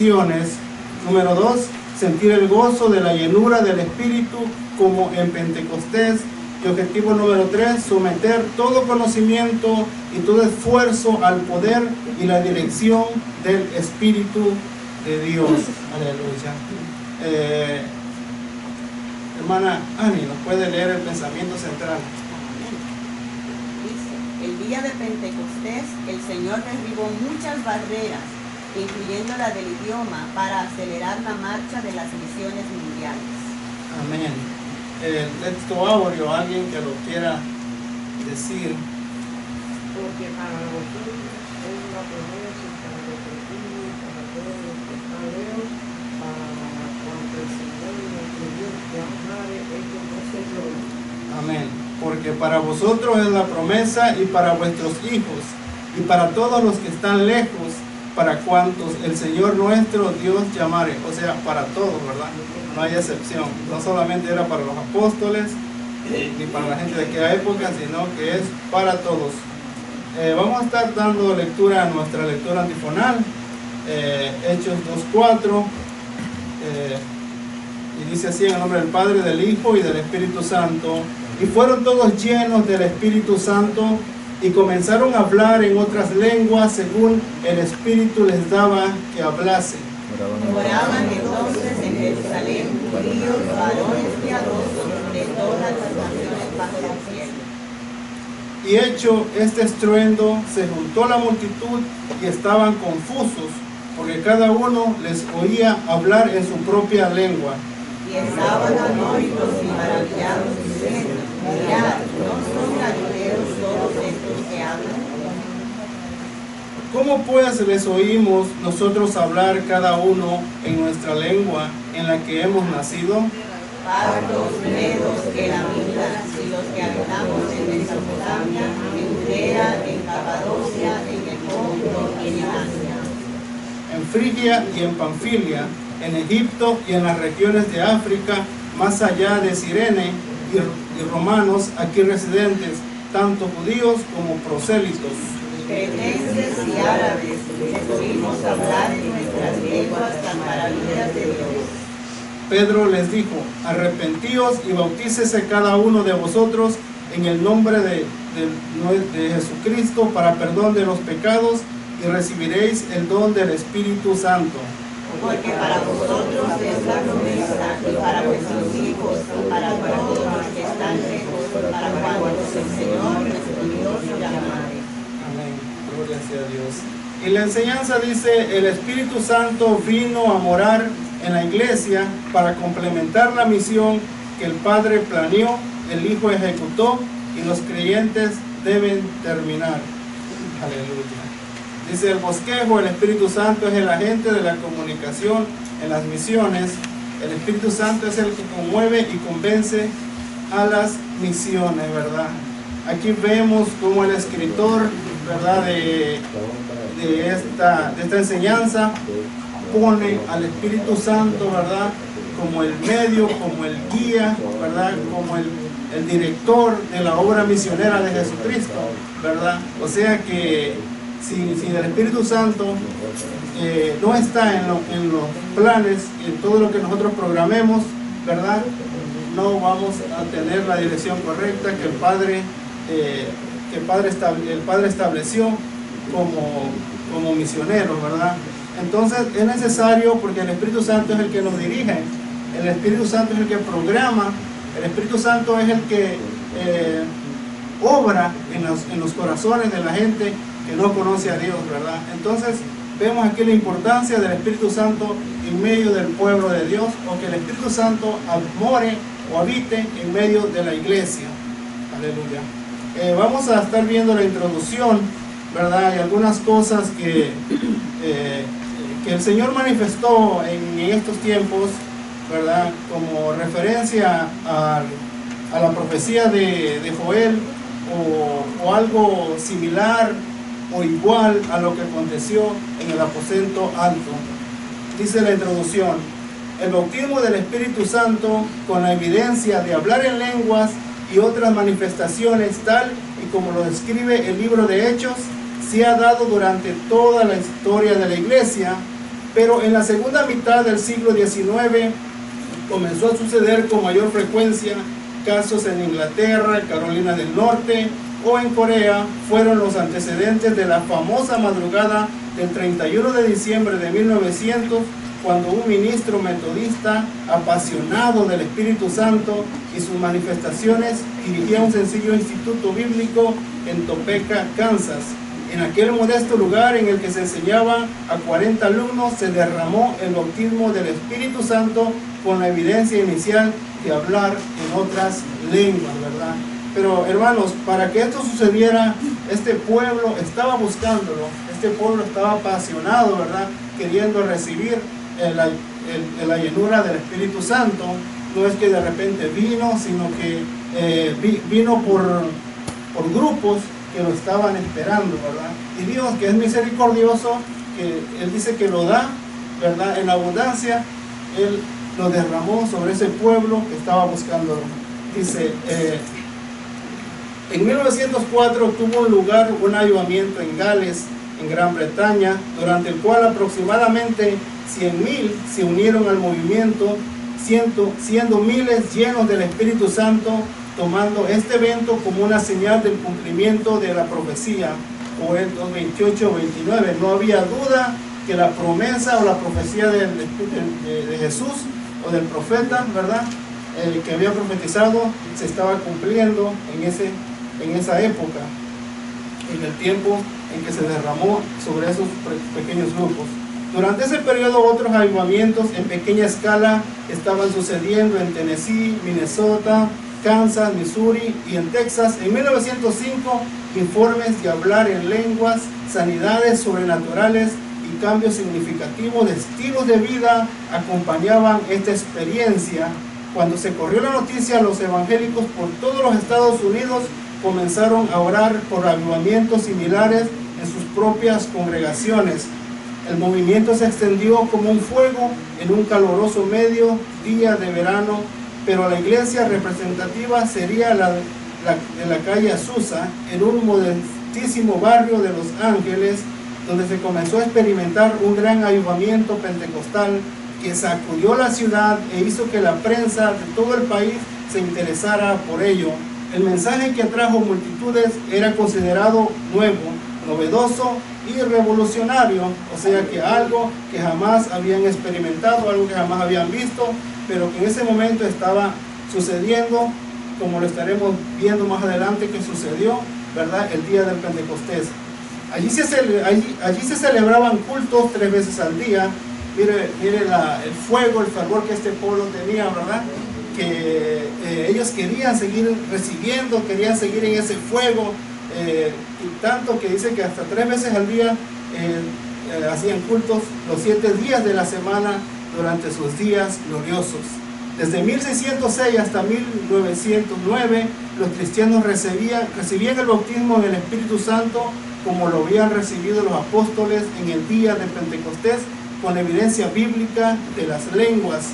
Número 2, sentir el gozo de la llenura del Espíritu como en Pentecostés. Y objetivo número 3, someter todo conocimiento y todo esfuerzo al poder y la dirección del Espíritu de Dios. Aleluya. Hermana Ani, ¿nos puede leer el pensamiento central? Dice, el día de Pentecostés el Señor derribó muchas barreras, incluyendo la del idioma, para acelerar la marcha de las misiones mundiales. Amén. El texto áureo, alguien que lo quiera decir. Porque para vosotros es la promesa y para vuestros hijos, para todos los que están lejos, para cuanto el Señor nuestro Dios llamare, ellos no se logran. Amén. Porque para vosotros es la promesa y para vuestros hijos y para todos los que están lejos, para cuantos el Señor nuestro Dios llamare. O sea, para todos, ¿verdad? No hay excepción. No solamente era para los apóstoles ni para la gente de aquella época, sino que es para todos. Vamos a estar dando lectura a nuestra lectura antifonal, Hechos 2:4, y dice así: en el nombre del Padre, del Hijo y del Espíritu Santo. Y fueron todos llenos del Espíritu Santo y comenzaron a hablar en otras lenguas según el Espíritu les daba que hablasen. Moraban entonces en Jerusalén judíos, varones piadosos de todas las naciones bajo el cielo. Y hecho este estruendo, se juntó la multitud y estaban confusos, porque cada uno les oía hablar en su propia lengua. Y estaban atónitos y maravillados, diciendo: mirad, ¿no son galileos todos estos que hablan? ¿Cómo pues les oímos nosotros hablar cada uno en nuestra lengua en la que hemos nacido? Partos, medos, elamitas y los que habitamos en Mesopotamia, en Judea, en Capadocia, en el Ponto y en Asia, En Frigia y en Panfilia, en Egipto y en las regiones de África, más allá de Cirene, y romanos aquí residentes, tanto judíos como prosélitos. cretenses y árabes, les oímos hablar en nuestras lenguas las maravillas de Dios. Pedro les dijo: arrepentíos y bautícese cada uno de vosotros en el nombre de Jesucristo para perdón de los pecados, y recibiréis el don del Espíritu Santo. Porque para vosotros es la promesa, y para vuestros hijos, y para todos los que están lejos, para cuantos el Señor nuestro Dios llamare. Amén. Gloria sea a Dios. Y la enseñanza dice: el Espíritu Santo vino a morar en la iglesia para complementar la misión que el Padre planeó, el Hijo ejecutó y los creyentes deben terminar. Aleluya. Dice el bosquejo: el Espíritu Santo es el agente de la comunicación en las misiones. El Espíritu Santo es el que conmueve y convence a las misiones, ¿verdad? Aquí vemos como el escritor, ¿verdad?, de esta enseñanza pone al Espíritu Santo, ¿verdad?, como el medio, como el guía, ¿verdad?, como el director de la obra misionera de Jesucristo, ¿verdad? O sea que si el Espíritu Santo no está en los planes y en todo lo que nosotros programemos, ¿verdad?, no vamos a tener la dirección correcta que el Padre estableció como misioneros, ¿verdad? Entonces es necesario, porque el Espíritu Santo es el que nos dirige, el Espíritu Santo es el que programa, el Espíritu Santo es el que obra en los corazones de la gente que no conoce a Dios, ¿verdad? Entonces vemos aquí la importancia del Espíritu Santo en medio del pueblo de Dios, o que el Espíritu Santo more o habite en medio de la iglesia. Aleluya. Vamos a estar viendo la introducción, ¿verdad? Y algunas cosas que el Señor manifestó en estos tiempos, ¿verdad? Como referencia a la profecía de Joel, o algo similar o igual a lo que aconteció en el aposento alto. Dice la introducción: el bautismo del Espíritu Santo con la evidencia de hablar en lenguas y otras manifestaciones, tal y como lo describe el libro de Hechos, se ha dado durante toda la historia de la iglesia, Pero en la segunda mitad del siglo XIX comenzó a suceder con mayor frecuencia casos en Inglaterra, Carolina del Norte o en Corea. Fueron los antecedentes de la famosa madrugada del 31 de diciembre de 1900, cuando un ministro metodista apasionado del Espíritu Santo y sus manifestaciones dirigía un sencillo instituto bíblico en Topeka, Kansas. En aquel modesto lugar en el que se enseñaba a 40 alumnos, se derramó el bautismo del Espíritu Santo con la evidencia inicial de hablar en otras lenguas, ¿verdad? Pero hermanos, para que esto sucediera, este pueblo estaba buscándolo, este pueblo estaba apasionado, ¿verdad? Queriendo recibir la llenura del Espíritu Santo. No es que de repente vino, sino que vino por grupos que lo estaban esperando, ¿verdad? Y Dios, que es misericordioso, que Él dice que lo da, ¿verdad? En abundancia, Él lo derramó sobre ese pueblo que estaba buscándolo. Dice, en 1904 tuvo lugar un avivamiento en Gales, en Gran Bretaña, durante el cual aproximadamente 100,000 se unieron al movimiento, siendo miles llenos del Espíritu Santo, tomando este evento como una señal del cumplimiento de la profecía. Joel 2:28-29. No había duda que la promesa o la profecía de Jesús o del profeta, ¿verdad? Que había profetizado, se estaba cumpliendo en esa época, en el tiempo en que se derramó sobre esos pequeños grupos. Durante ese periodo, otros avivamientos en pequeña escala estaban sucediendo en Tennessee, Minnesota, Kansas, Missouri y en Texas. En 1905, informes de hablar en lenguas, sanidades sobrenaturales y cambios significativos de estilos de vida acompañaban esta experiencia. Cuando se corrió la noticia, los evangélicos por todos los Estados Unidos comenzaron a orar por avivamientos similares en sus propias congregaciones. El movimiento se extendió como un fuego en un caluroso mediodía de verano, pero la iglesia representativa sería la de la calle Azusa, en un modestísimo barrio de Los Ángeles, donde se comenzó a experimentar un gran avivamiento pentecostal que sacudió la ciudad e hizo que la prensa de todo el país se interesara por ello. El mensaje que atrajo multitudes era considerado nuevo, novedoso y revolucionario, o sea que algo que jamás habían experimentado, algo que jamás habían visto, pero que en ese momento estaba sucediendo, como lo estaremos viendo más adelante que sucedió, ¿verdad? El día del Pentecostés. Allí se celebraban cultos 3 veces al día. Mire el fuego, el fervor que este pueblo tenía, ¿verdad? Que ellos querían seguir recibiendo, querían seguir en ese fuego, y tanto que dice que hasta 3 veces al día hacían cultos los 7 días de la semana durante sus días gloriosos. Desde 1606 hasta 1909, los cristianos recibían el bautismo en el Espíritu Santo como lo habían recibido los apóstoles en el día de Pentecostés, con evidencia bíblica de las lenguas.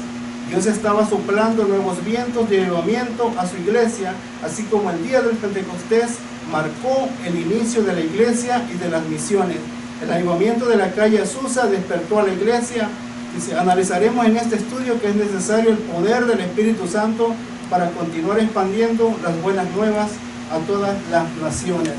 Dios estaba soplando nuevos vientos de avivamiento a su iglesia, así como el día del Pentecostés marcó el inicio de la iglesia y de las misiones. El avivamiento de la calle Azusa despertó a la iglesia. Dice, analizaremos en este estudio que es necesario el poder del Espíritu Santo para continuar expandiendo las buenas nuevas a todas las naciones.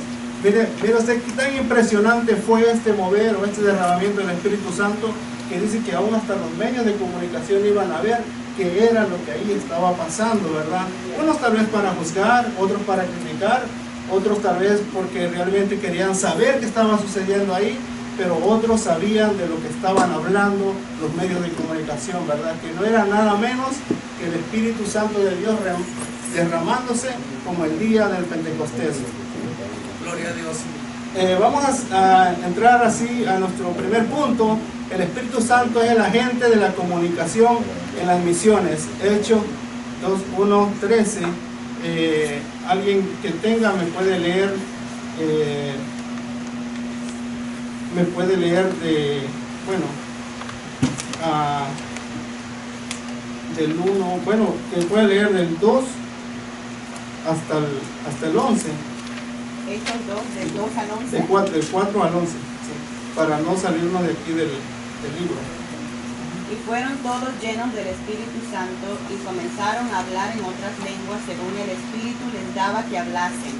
Mire usted qué tan impresionante fue este mover o este derramamiento del Espíritu Santo, que dice que aún hasta los medios de comunicación iban a ver qué era lo que ahí estaba pasando, ¿verdad? Unos tal vez para juzgar, otros para criticar, otros tal vez porque realmente querían saber qué estaba sucediendo ahí, pero otros sabían de lo que estaban hablando los medios de comunicación, ¿verdad? Que no era nada menos que el Espíritu Santo de Dios derramándose como el día del Pentecostés. Gloria a Dios. Vamos a entrar así a nuestro primer punto. El Espíritu Santo es el agente de la comunicación en las misiones. Hechos 2:1-13. Alguien que tenga me puede leer de, bueno, del 1, bueno, que puede leer del 2 hasta el 11. Hechos 2, del 2 al 11. Del 4 al 11, sí, para no salirnos de aquí del libro. Y fueron todos llenos del Espíritu Santo y comenzaron a hablar en otras lenguas según el Espíritu les daba que hablasen.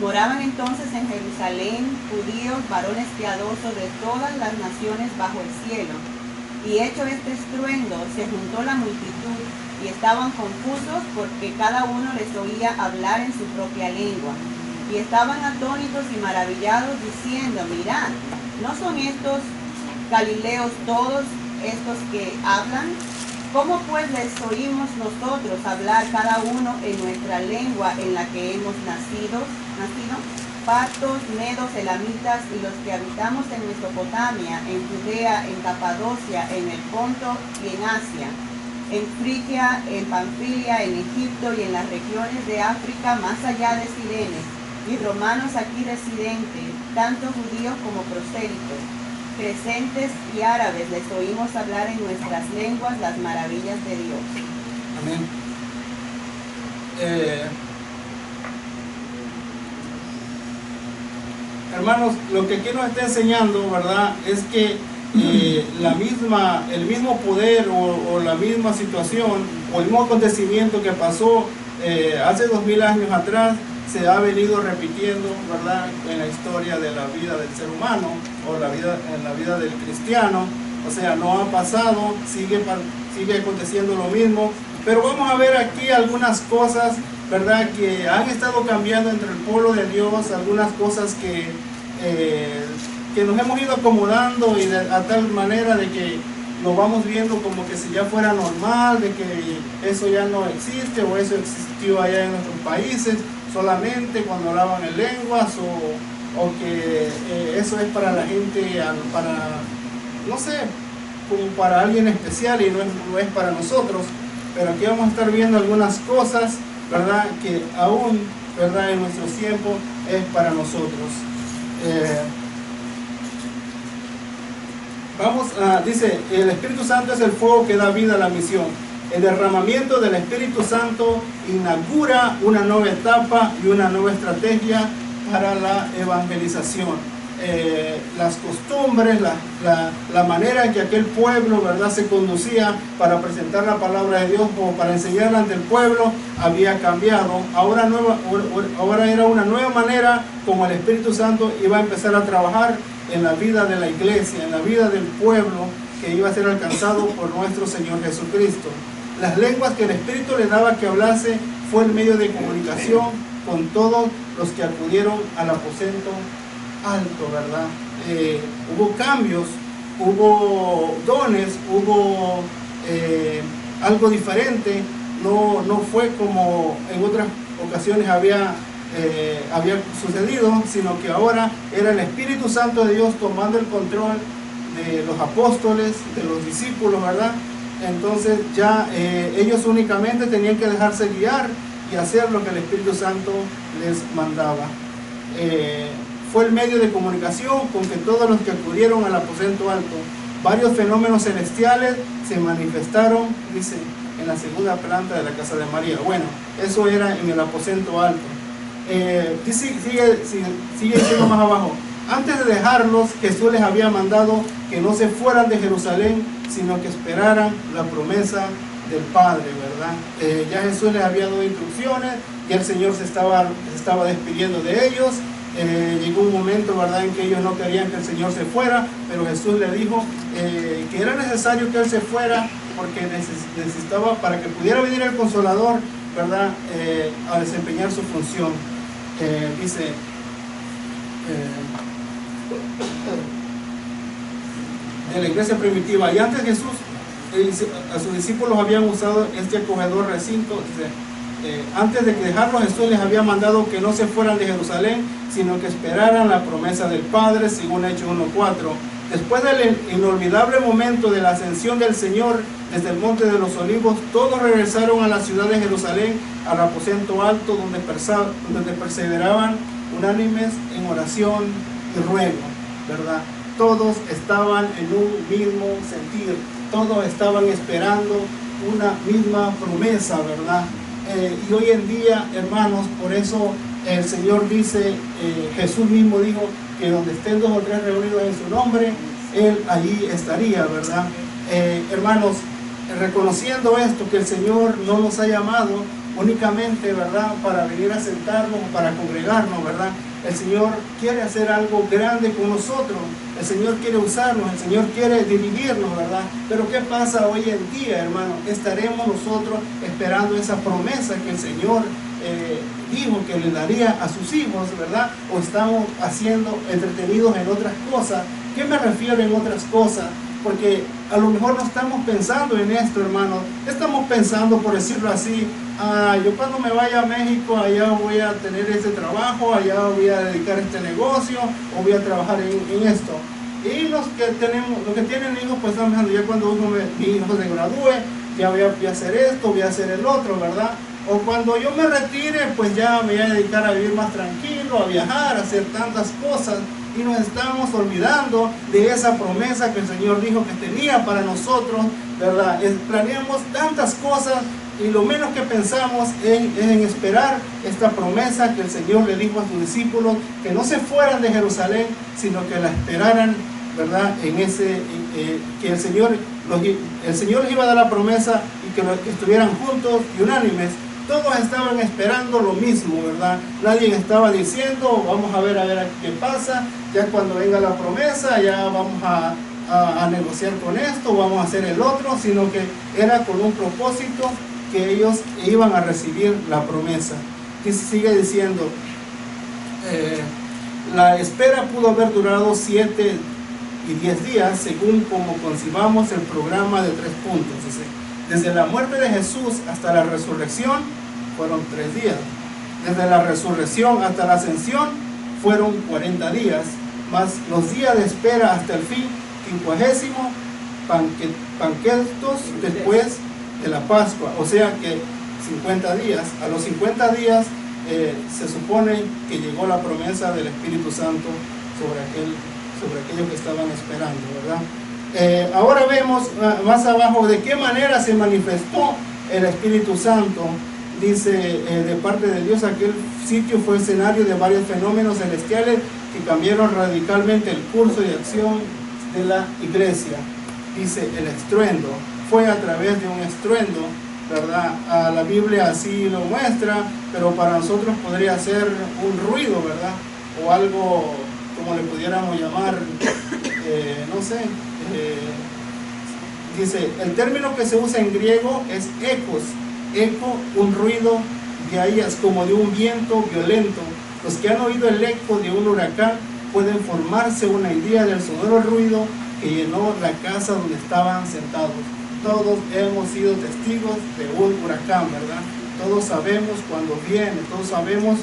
Moraban entonces en Jerusalén judíos, varones piadosos de todas las naciones bajo el cielo. Y hecho este estruendo, se juntó la multitud y estaban confusos porque cada uno les oía hablar en su propia lengua. Y estaban atónitos y maravillados diciendo, mirad, ¿no son estos galileos todos estos que hablan? ¿Cómo pues les oímos nosotros hablar cada uno en nuestra lengua en la que hemos nacido? Partos, medos, elamitas y los que habitamos en Mesopotamia, en Judea, en Capadocia, en el Ponto y en Asia, en Frigia, en Panfilia, en Egipto y en las regiones de África más allá de Cirene, y romanos aquí residentes, tanto judíos como prosélitos, crescentes y árabes, les oímos hablar en nuestras lenguas las maravillas de Dios. Amén. Hermanos, lo que aquí nos está enseñando, ¿verdad?, es que el mismo poder o la misma situación o el mismo acontecimiento que pasó hace 2000 años atrás se ha venido repitiendo, ¿verdad?, en la historia de la vida del ser humano o en la vida del cristiano. O sea, no ha pasado, sigue aconteciendo lo mismo. Pero vamos a ver aquí algunas cosas, ¿verdad?, que han estado cambiando entre el pueblo de Dios, algunas cosas que nos hemos ido acomodando y a tal manera de que lo vamos viendo como que si ya fuera normal, de que eso ya no existe o eso existió allá en nuestros países solamente cuando hablaban en lenguas o que eso es para la gente, no sé, como para alguien especial y no es para nosotros. Pero aquí vamos a estar viendo algunas cosas, ¿verdad?, que aún, ¿verdad?, en nuestros tiempos es para nosotros. Dice, el Espíritu Santo es el fuego que da vida a la misión. El derramamiento del Espíritu Santo inaugura una nueva etapa y una nueva estrategia para la evangelización. Las costumbres, la manera en que aquel pueblo, ¿verdad?, se conducía para presentar la palabra de Dios o para enseñarla ante el pueblo había cambiado. Ahora era una nueva manera como el Espíritu Santo iba a empezar a trabajar en la vida de la iglesia, en la vida del pueblo que iba a ser alcanzado por nuestro Señor Jesucristo. Las lenguas que el Espíritu le daba que hablase fue el medio de comunicación con todos los que acudieron al aposento alto, ¿verdad? Hubo cambios, hubo dones, hubo algo diferente. No fue como en otras ocasiones había sucedido, sino que ahora era el Espíritu Santo de Dios tomando el control de los apóstoles, de los discípulos, ¿verdad? Entonces ya ellos únicamente tenían que dejarse guiar y hacer lo que el Espíritu Santo les mandaba. Fue el medio de comunicación con que todos los que acudieron al aposento alto, varios fenómenos celestiales se manifestaron, dice, en la segunda planta de la casa de María. Bueno, eso era en el aposento alto. Sigue diciendo más abajo. Antes de dejarlos, Jesús les había mandado que no se fueran de Jerusalén, sino que esperaran la promesa del Padre, ¿verdad? Ya Jesús les había dado instrucciones, ya el Señor se estaba despidiendo de ellos. Llegó un momento, ¿verdad?, en que ellos no querían que el Señor se fuera, pero Jesús le dijo que era necesario que Él se fuera porque necesitaba, para que pudiera venir el Consolador, ¿verdad?, a desempeñar su función. Dice de la iglesia primitiva, y antes Jesús a sus discípulos habían usado este acogedor recinto. Dice, antes de que dejarlos, Jesús les había mandado que no se fueran de Jerusalén, sino que esperaran la promesa del Padre, según Hechos 1:4. Después del inolvidable momento de la ascensión del Señor desde el Monte de los Olivos, todos regresaron a la ciudad de Jerusalén, al aposento alto, donde perseveraban unánimes en oración y ruego, ¿verdad? Todos estaban en un mismo sentir, todos estaban esperando una misma promesa, ¿verdad? Y hoy en día, hermanos, por eso el Señor dice, Jesús mismo dijo que donde estén 2 o 3 reunidos en su nombre, Él allí estaría, ¿verdad? hermanos, reconociendo esto, que el Señor no nos ha llamado únicamente, ¿verdad?, para venir a sentarnos, para congregarnos, ¿verdad? El Señor quiere hacer algo grande con nosotros, el Señor quiere usarnos, el Señor quiere dirigirnos, ¿verdad? Pero ¿qué pasa hoy en día, hermano? ¿Estaremos nosotros esperando esa promesa que el Señor dijo que le daría a sus hijos, ¿verdad? ¿O estamos entretenidos en otras cosas? ¿Qué me refiero en otras cosas? Porque a lo mejor no estamos pensando en esto, hermano. Estamos pensando, por decirlo así, yo cuando me vaya a México, allá voy a tener este trabajo, allá voy a dedicar este negocio, o voy a trabajar en esto. Y los que tienen hijos, pues están pensando, ya cuando mi hijo se gradúe, ya voy a hacer esto, voy a hacer el otro, ¿verdad? O cuando yo me retire, pues ya me voy a dedicar a vivir más tranquilo, a viajar, a hacer tantas cosas. Y nos estamos olvidando de esa promesa que el Señor dijo que tenía para nosotros, ¿verdad? Planeamos tantas cosas y lo menos que pensamos es en esperar esta promesa que el Señor le dijo a sus discípulos, que no se fueran de Jerusalén, sino que la esperaran, ¿verdad? Que el Señor les iba a dar la promesa y que estuvieran juntos y unánimes. Todos estaban esperando lo mismo, ¿verdad? Nadie estaba diciendo, vamos a ver qué pasa, ya cuando venga la promesa, ya vamos a negociar con esto, vamos a hacer el otro, sino que era con un propósito que ellos iban a recibir la promesa. Y sigue diciendo, la espera pudo haber durado 7 y 10 días, según como concibamos el programa de 3 puntos. Desde la muerte de Jesús hasta la resurrección fueron 3 días. Desde la resurrección hasta la ascensión fueron 40 días, más los días de espera hasta el fin, 50º Panquestos después de la Pascua. O sea que 50 días. A los 50 días se supone que llegó la promesa del Espíritu Santo sobre aquellos que estaban esperando, ¿verdad? Ahora vemos más abajo de qué manera se manifestó el Espíritu Santo. Dice, de parte de Dios, aquel sitio fue escenario de varios fenómenos celestiales que cambiaron radicalmente el curso de acción de la iglesia. Dice, el estruendo, fue a través de un estruendo, ¿verdad? La Biblia así lo muestra, pero para nosotros podría ser un ruido, ¿verdad? O algo, como le pudiéramos llamar, no sé. Dice, el término que se usa en griego es ecos. Eco, un ruido, de ahí es como de un viento violento. Los que han oído el eco de un huracán pueden formarse una idea del sonoro ruido que llenó la casa donde estaban sentados. Todos hemos sido testigos de un huracán, ¿verdad? Todos sabemos cuando viene, todos sabemos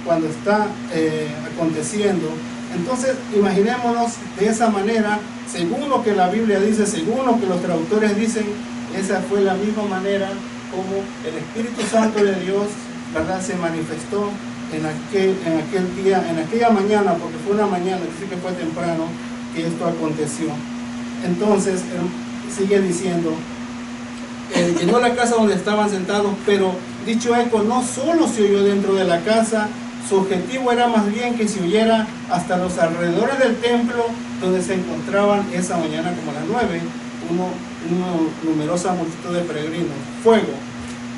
cuando está aconteciendo. Entonces, imaginémonos de esa manera, según lo que la Biblia dice, según lo que los traductores dicen, esa fue la misma manera como el Espíritu Santo de Dios, ¿verdad?, se manifestó en aquel día, en aquella mañana, porque fue una mañana, dice que fue temprano que esto aconteció. Entonces, sigue diciendo, llenó la casa donde estaban sentados, pero dicho eco no solo se oyó dentro de la casa, su objetivo era más bien que se oyera hasta los alrededores del templo donde se encontraban esa mañana como a las 9, una numerosa multitud de peregrinos. Fuego.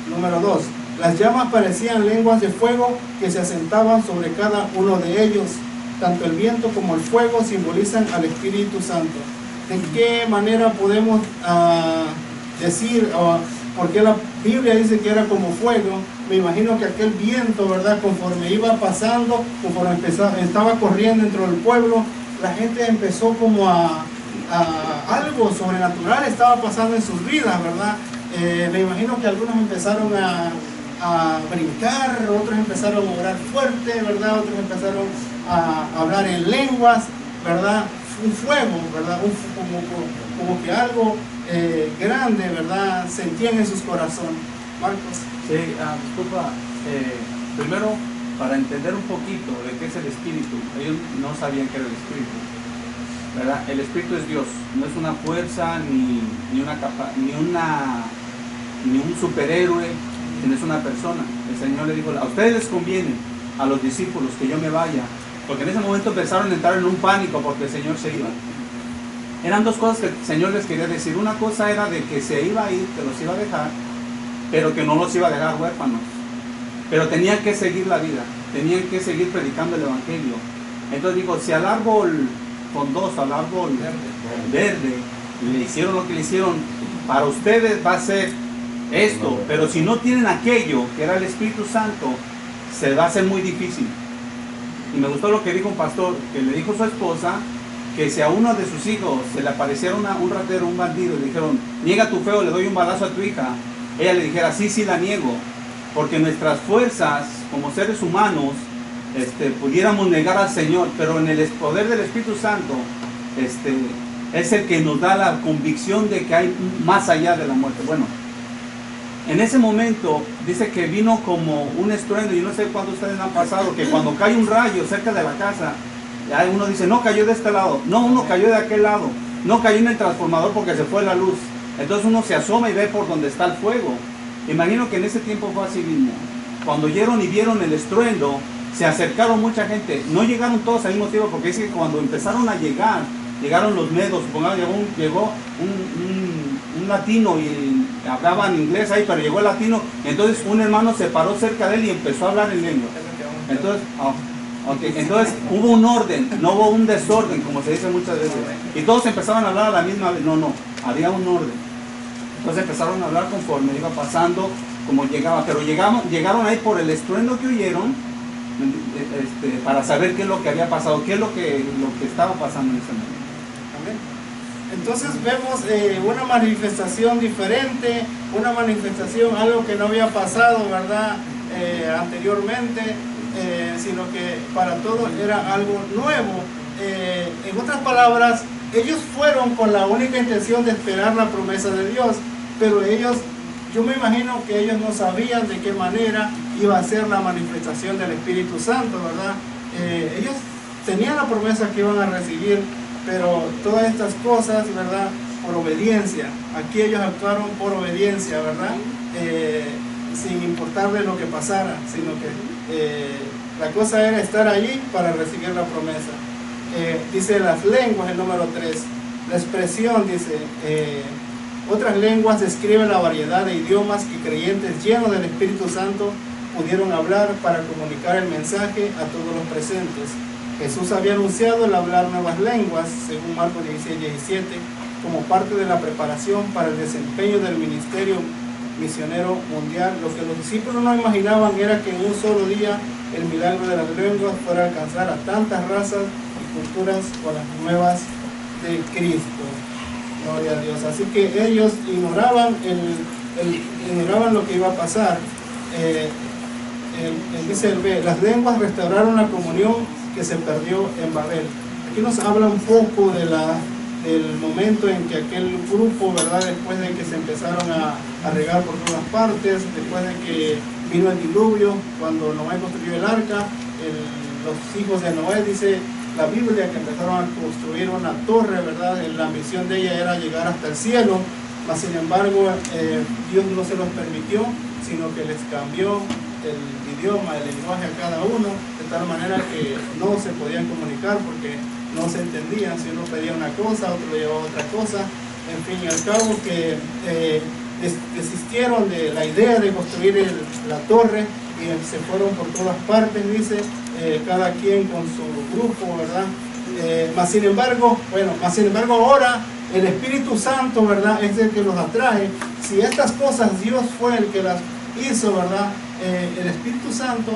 Número 2. Las llamas parecían lenguas de fuego que se asentaban sobre cada uno de ellos. Tanto el viento como el fuego simbolizan al Espíritu Santo. ¿De qué manera podemos decir, porque la Biblia dice que era como fuego? Me imagino que aquel viento, ¿verdad?, conforme iba pasando, conforme estaba corriendo dentro del pueblo, la gente empezó como a algo sobrenatural estaba pasando en sus vidas, ¿verdad? Me imagino que algunos empezaron a brincar, otros empezaron a orar fuerte, ¿verdad? Otros empezaron a hablar en lenguas, ¿verdad? Un fuego, ¿verdad? Como que algo grande, ¿verdad?, sentían en sus corazones. Marcos. Sí, disculpa, primero, para entender un poquito de qué es el Espíritu, ellos no sabían qué era el Espíritu, ¿verdad? El Espíritu es Dios, no es una fuerza, ni un superhéroe, sino es una persona. El Señor le dijo, a ustedes les conviene, a los discípulos, que yo me vaya, porque en ese momento empezaron a entrar en un pánico porque el Señor se iba. eran dos cosas que el Señor les quería decir. Una cosa era de que se iba a ir, que los iba a dejar, pero que no los iba a dejar huérfanos. Pero tenían que seguir la vida, tenían que seguir predicando el Evangelio. Entonces digo, si al árbol frondoso, al árbol verde, le hicieron lo que le hicieron, para ustedes va a ser esto, pero si no tienen aquello que era el Espíritu Santo, se va a hacer muy difícil. Y me gustó lo que dijo un pastor, que le dijo a su esposa, que si a uno de sus hijos se le apareciera un ratero, un bandido, y le dijeron, niega tu fe o le doy un balazo a tu hija, ella le dijera, sí, sí la niego, porque nuestras fuerzas como seres humanos pudiéramos negar al Señor, pero en el poder del Espíritu Santo es el que nos da la convicción de que hay más allá de la muerte. Bueno, en ese momento dice que vino como un estruendo. Yo no sé cuántos ustedes han pasado que cuando cae un rayo cerca de la casa, uno dice, no cayó de este lado, no, uno cayó de aquel lado, no cayó en el transformador porque se fue la luz. Entonces uno se asoma y ve por donde está el fuego. Imagino que en ese tiempo fue así mismo. Cuando oyeron y vieron el estruendo, se acercaron mucha gente. No llegaron todos al mismo tiempo, porque dice que cuando empezaron a llegar, llegaron los medos, supongamos, llegó un latino y hablaban inglés ahí, pero llegó el latino, entonces un hermano se paró cerca de él y empezó a hablar en lengua. Entonces hubo un orden, no hubo un desorden, como se dice muchas veces. Y todos empezaron a hablar a la misma vez. No, había un orden. Entonces empezaron a hablar conforme iba pasando, como llegaba, pero llegaron ahí por el estruendo que oyeron, para saber qué es lo que había pasado, qué es lo que estaba pasando en ese momento. Amén. Entonces vemos una manifestación diferente, una manifestación, algo que no había pasado, ¿verdad? Anteriormente, sino que para todos era algo nuevo. En otras palabras, ellos fueron con la única intención de esperar la promesa de Dios, pero yo me imagino que ellos no sabían de qué manera iba a ser la manifestación del Espíritu Santo, ¿verdad? Ellos tenían la promesa que iban a recibir, pero todas estas cosas, ¿verdad? Por obediencia. Aquí ellos actuaron por obediencia, ¿verdad? Sin importarle lo que pasara, sino que la cosa era estar allí para recibir la promesa. Dice las lenguas, el número 3. La expresión dice, otras lenguas describe la variedad de idiomas que creyentes llenos del Espíritu Santo pudieron hablar para comunicar el mensaje a todos los presentes. Jesús había anunciado el hablar nuevas lenguas, según Marcos 16:17, como parte de la preparación para el desempeño del ministerio misionero mundial. Lo que los discípulos no imaginaban era que en un solo día el milagro de las lenguas fuera a alcanzar a tantas razas y culturas con las nuevas de Cristo. Gloria a Dios. Así que ellos ignoraban ignoraban lo que iba a pasar. Dice el B, las lenguas restauraron la comunión que se perdió en Babel. Aquí nos habla un poco del momento en que aquel grupo, ¿verdad? Después de que se empezaron a regar por todas partes, después de que vino el diluvio, cuando Noé construyó el arca, los hijos de Noé, dice la Biblia, que empezaron a construir una torre, ¿verdad? La ambición de ella era llegar hasta el cielo, mas sin embargo Dios no se los permitió, sino que les cambió el idioma, el lenguaje a cada uno, de tal manera que no se podían comunicar porque no se entendían. Si uno pedía una cosa, otro llevaba otra cosa. En fin y al cabo que desistieron de la idea de construir la torre y se fueron por todas partes, dice, cada quien con su grupo, ¿verdad? Mas sin embargo ahora el Espíritu Santo, ¿verdad?, es el que los atrae. Si estas cosas Dios fue el que las hizo, ¿verdad? El Espíritu Santo,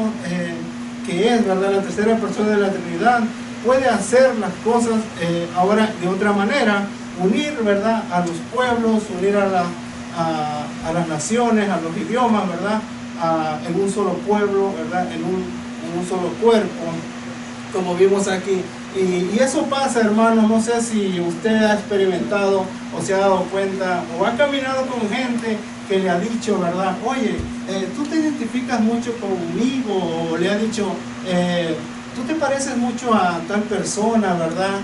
que es, ¿verdad?, la tercera persona de la Trinidad, puede hacer las cosas ahora de otra manera, unir, ¿verdad?, a los pueblos, unir a las naciones, a los idiomas, ¿verdad?, en un solo pueblo, ¿verdad?, en un solo cuerpo, como vimos aquí. Y eso pasa, hermanos. No sé si usted ha experimentado o se ha dado cuenta o ha caminado con gente que le ha dicho, ¿verdad?, oye, tú te identificas mucho conmigo, o le ha dicho, tú te pareces mucho a tal persona, ¿verdad?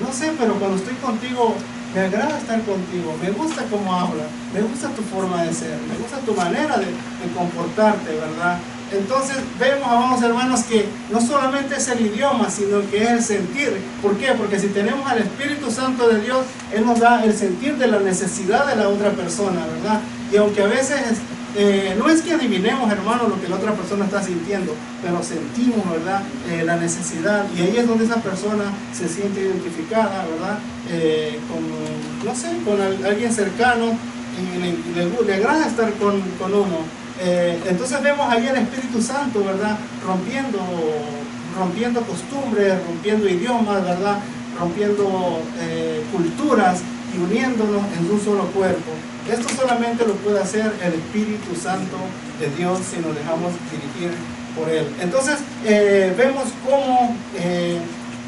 No sé, pero cuando estoy contigo me agrada estar contigo, me gusta cómo hablas, me gusta tu forma de ser, me gusta tu manera de comportarte, ¿verdad? Entonces vemos, amados hermanos, que no solamente es el idioma, sino que es el sentir. ¿Por qué? Porque si tenemos al Espíritu Santo de Dios, Él nos da el sentir de la necesidad de la otra persona, ¿verdad? Y aunque a veces no es que adivinemos, hermano, lo que la otra persona está sintiendo, pero sentimos, ¿verdad? La necesidad, y ahí es donde esa persona se siente identificada, ¿verdad? No sé, con alguien cercano, y le agrada estar con uno. Entonces vemos ahí el Espíritu Santo, ¿verdad? Rompiendo costumbres, rompiendo idiomas, ¿verdad? Rompiendo culturas y uniéndonos en un solo cuerpo. Esto solamente lo puede hacer el Espíritu Santo de Dios si nos dejamos dirigir por Él. Entonces vemos cómo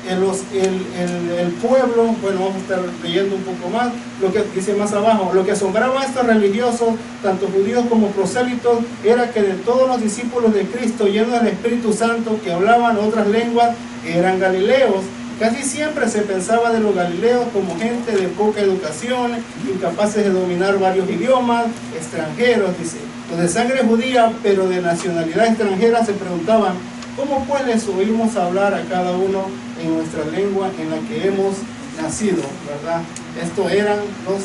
el pueblo, bueno, vamos a estar leyendo un poco más, lo que dice más abajo, lo que asombraba a estos religiosos, tanto judíos como prosélitos, era que de todos los discípulos de Cristo, llenos del Espíritu Santo, que hablaban otras lenguas, eran galileos. Casi siempre se pensaba de los galileos como gente de poca educación, incapaces de dominar varios idiomas, extranjeros, dice, los de sangre judía, pero de nacionalidad extranjera. Se preguntaban, ¿cómo pues les oímos hablar a cada uno en nuestra lengua en la que hemos nacido? ¿Verdad? Estos eran los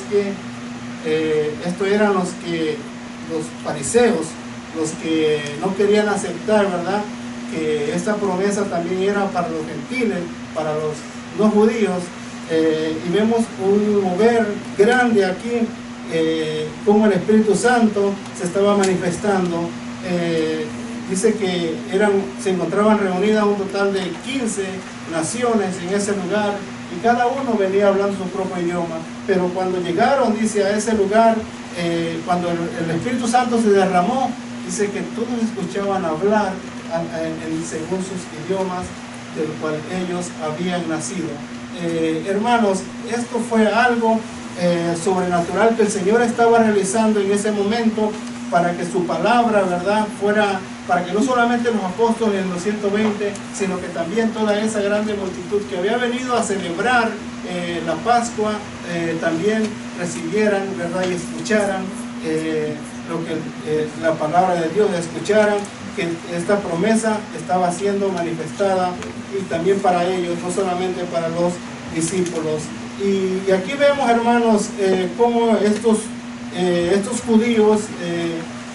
fariseos, los que no querían aceptar, ¿verdad?, que esta promesa también era para los gentiles, para los no judíos. Y vemos un mover grande aquí, como el Espíritu Santo se estaba manifestando. Dice que se encontraban reunidas un total de 15 naciones en ese lugar, y cada uno venía hablando su propio idioma. Pero cuando llegaron, dice, a ese lugar, cuando el Espíritu Santo se derramó, dice que todos escuchaban hablar según sus idiomas del cual ellos habían nacido. Hermanos, esto fue algo sobrenatural que el Señor estaba realizando en ese momento, para que su palabra, ¿verdad?, fuera, para que no solamente los apóstoles en los 120, sino que también toda esa grande multitud que había venido a celebrar la Pascua, también recibieran, ¿verdad?, y escucharan lo que la palabra de Dios, escucharan que esta promesa estaba siendo manifestada, y también para ellos, no solamente para los discípulos. Y aquí vemos, hermanos, cómo estos judíos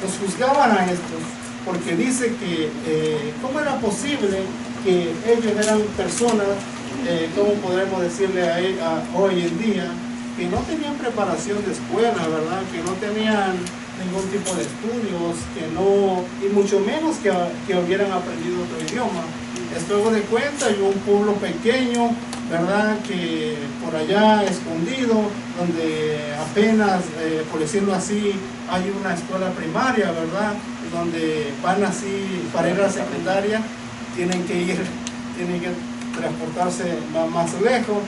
los juzgaban a estos, porque dice que cómo era posible que ellos eran personas, ¿cómo podremos decirle hoy en día?, que no tenían preparación de escuela, ¿verdad?, que no tenían ningún tipo de estudios, y mucho menos que hubieran aprendido otro idioma. Esto hago de cuenta, y un pueblo pequeño, ¿verdad?, que por allá escondido, donde apenas, por decirlo así, hay una escuela primaria, ¿verdad?, donde van así para ir a la secundaria, tienen que transportarse más lejos.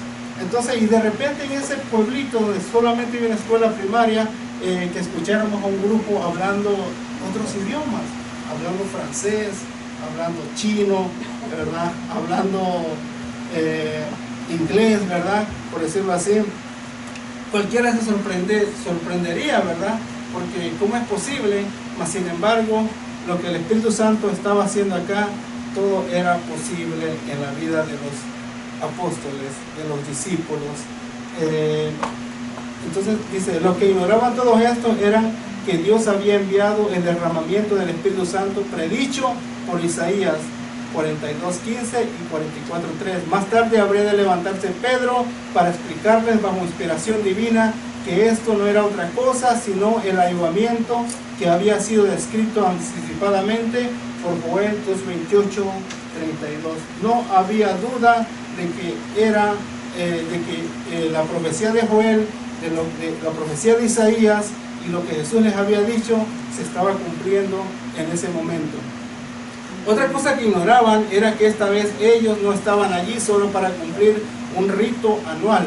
Entonces, y de repente en ese pueblito donde solamente hay una escuela primaria, que escucháramos a un grupo hablando otros idiomas, hablando francés, hablando chino, ¿verdad?, hablando inglés, ¿verdad?, por decirlo así. Cualquiera se sorprendería, ¿verdad?, porque ¿cómo es posible? Mas sin embargo, lo que el Espíritu Santo estaba haciendo acá, todo era posible en la vida de los apóstoles, de los discípulos. Entonces dice, lo que ignoraban todos estos era que Dios había enviado el derramamiento del Espíritu Santo predicho por Isaías 42:15 y 44:3. Más tarde habría de levantarse Pedro para explicarles bajo inspiración divina que esto no era otra cosa sino el avivamiento que había sido descrito anticipadamente por Joel 2:28-32. No había duda de que la profecía de Joel, de la profecía de Isaías y lo que Jesús les había dicho se estaba cumpliendo en ese momento. Otra cosa que ignoraban era que esta vez ellos no estaban allí solo para cumplir un rito anual.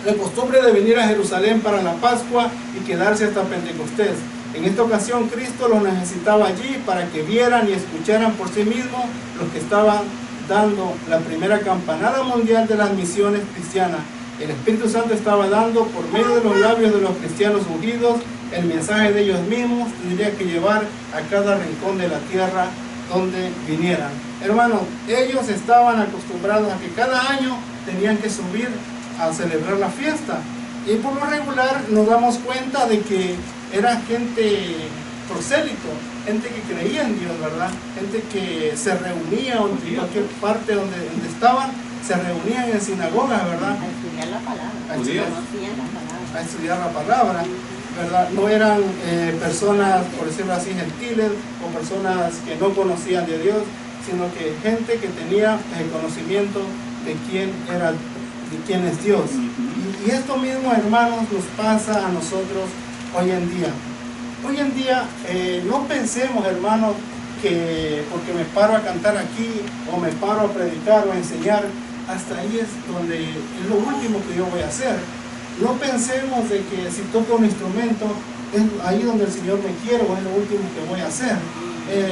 La costumbre de venir a Jerusalén para la Pascua y quedarse hasta Pentecostés. En esta ocasión Cristo los necesitaba allí para que vieran y escucharan por sí mismos los que estaban dando la primera campanada mundial de las misiones cristianas. El Espíritu Santo estaba dando por medio de los labios de los cristianos ungidos el mensaje de ellos mismos tendría que llevar a cada rincón de la tierra donde vinieran. Hermanos, ellos estaban acostumbrados a que cada año tenían que subir a celebrar la fiesta. Y por lo regular nos damos cuenta de que era gente prosélito, gente que creía en Dios, ¿verdad? Gente que se reunía en cualquier parte donde estaban, se reunían en sinagogas, ¿verdad? A estudiar la palabra. Judíos. Conocían la palabra. A estudiar la palabra, ¿verdad? No eran personas, por decirlo así, gentiles o personas que no conocían de Dios, sino que gente que tenía el conocimiento de quién era, de quién es Dios. Y esto mismo, hermanos, nos pasa a nosotros hoy en día. Hoy en día no pensemos, hermanos, que porque me paro a cantar aquí o me paro a predicar o a enseñar, hasta ahí es donde es lo último que yo voy a hacer. No pensemos de que si toco un instrumento es ahí donde el Señor me quiere o es lo último que voy a hacer.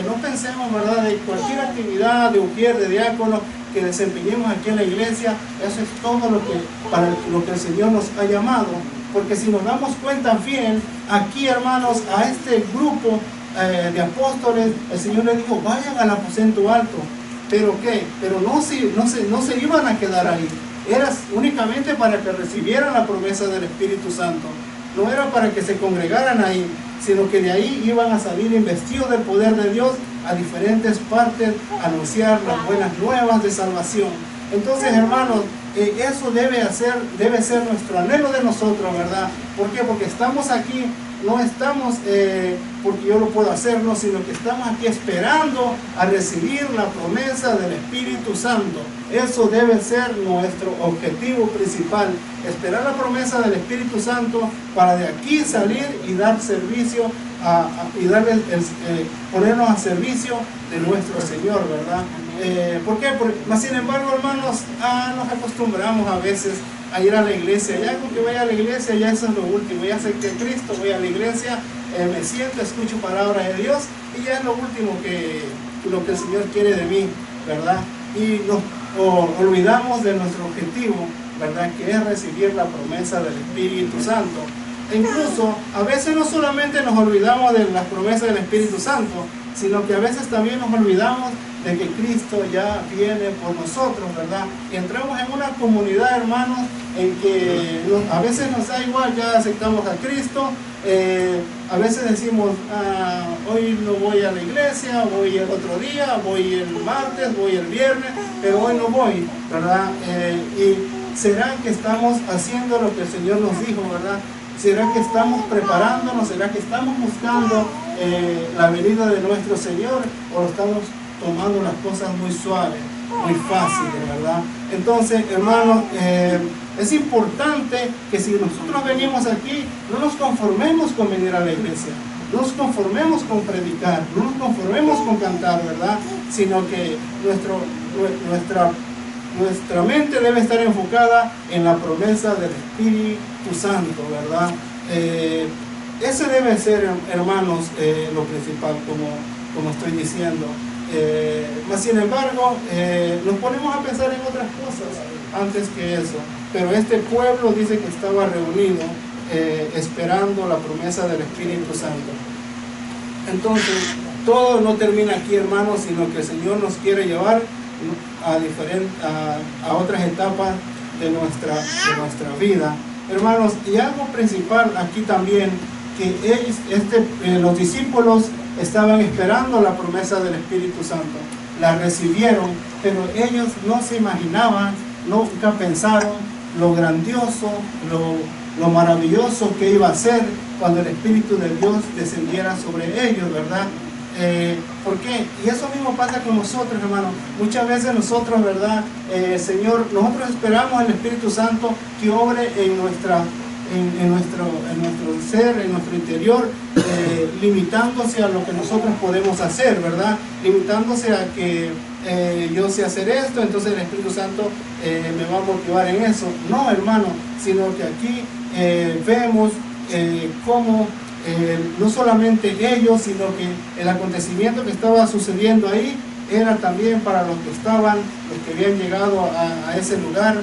No pensemos, ¿verdad?, de cualquier actividad de ujier, de diácono que desempeñemos aquí en la iglesia, eso es todo lo que, para lo que el Señor nos ha llamado. Porque si nos damos cuenta bien, aquí, hermanos, a este grupo de apóstoles, el Señor les dijo, vayan al aposento alto. ¿Pero qué? Pero no se iban a quedar ahí. Era únicamente para que recibieran la promesa del Espíritu Santo. No era para que se congregaran ahí, sino que de ahí iban a salir investidos del poder de Dios a diferentes partes, a anunciar las buenas nuevas de salvación. Entonces, hermanos, eso debe ser nuestro anhelo de nosotros, ¿verdad? ¿Por qué? Porque estamos aquí, no estamos porque yo lo puedo hacer, no, sino que estamos aquí esperando a recibir la promesa del Espíritu Santo. Eso debe ser nuestro objetivo principal, esperar la promesa del Espíritu Santo para de aquí salir y dar servicio y ponernos a servicio de nuestro Señor, ¿verdad? ¿Por qué? Mas sin embargo, hermanos, nos acostumbramos a veces a ir a la iglesia. Ya con que vaya a la iglesia, ya eso es lo último. Ya sé que Cristo, voy a la iglesia, me siento, escucho palabra de Dios y ya es lo último lo que el Señor quiere de mí, ¿verdad? Y nos olvidamos de nuestro objetivo, ¿verdad?, que es recibir la promesa del Espíritu Santo. E incluso a veces no solamente nos olvidamos de las promesas del Espíritu Santo, sino que a veces también nos olvidamos de que Cristo ya viene por nosotros, ¿verdad? Y entramos en una comunidad, hermanos, en que a veces nos da igual, ya aceptamos a Cristo, a veces decimos, hoy no voy a la iglesia, voy el otro día, voy el martes, voy el viernes, pero hoy no voy, ¿verdad? Y será que estamos haciendo lo que el Señor nos dijo, ¿verdad? ¿Será que estamos preparándonos? ¿Será que estamos buscando la venida de nuestro Señor? ¿O estamos tomando las cosas muy suaves, muy fáciles, ¿verdad? Entonces, hermanos, es importante que si nosotros venimos aquí, no nos conformemos con venir a la iglesia, no nos conformemos con predicar, no nos conformemos con cantar, ¿verdad? Sino que nuestra mente debe estar enfocada en la promesa del Espíritu Santo, ¿verdad? Ese debe ser, hermanos, lo principal, como estoy diciendo. Mas sin embargo, nos ponemos a pensar en otras cosas antes que eso. Pero este pueblo dice que estaba reunido esperando la promesa del Espíritu Santo. Entonces, todo no termina aquí, hermanos, sino que el Señor nos quiere llevar a otras etapas de nuestra vida, hermanos. Y algo principal aquí también, que los discípulos estaban esperando la promesa del Espíritu Santo, la recibieron, pero ellos no se imaginaban, nunca pensaron lo grandioso, lo maravilloso que iba a ser cuando el Espíritu de Dios descendiera sobre ellos, ¿verdad? ¿Por qué? Y eso mismo pasa con nosotros, hermanos. Muchas veces nosotros, ¿verdad? Señor, nosotros esperamos al Espíritu Santo que obre en nuestro ser, en nuestro interior, limitándose a lo que nosotros podemos hacer, ¿verdad? Limitándose a que yo sé hacer esto, entonces el Espíritu Santo me va a motivar en eso. No, hermano, sino que aquí vemos cómo no solamente ellos, sino que el acontecimiento que estaba sucediendo ahí era también para los que habían llegado a ese lugar,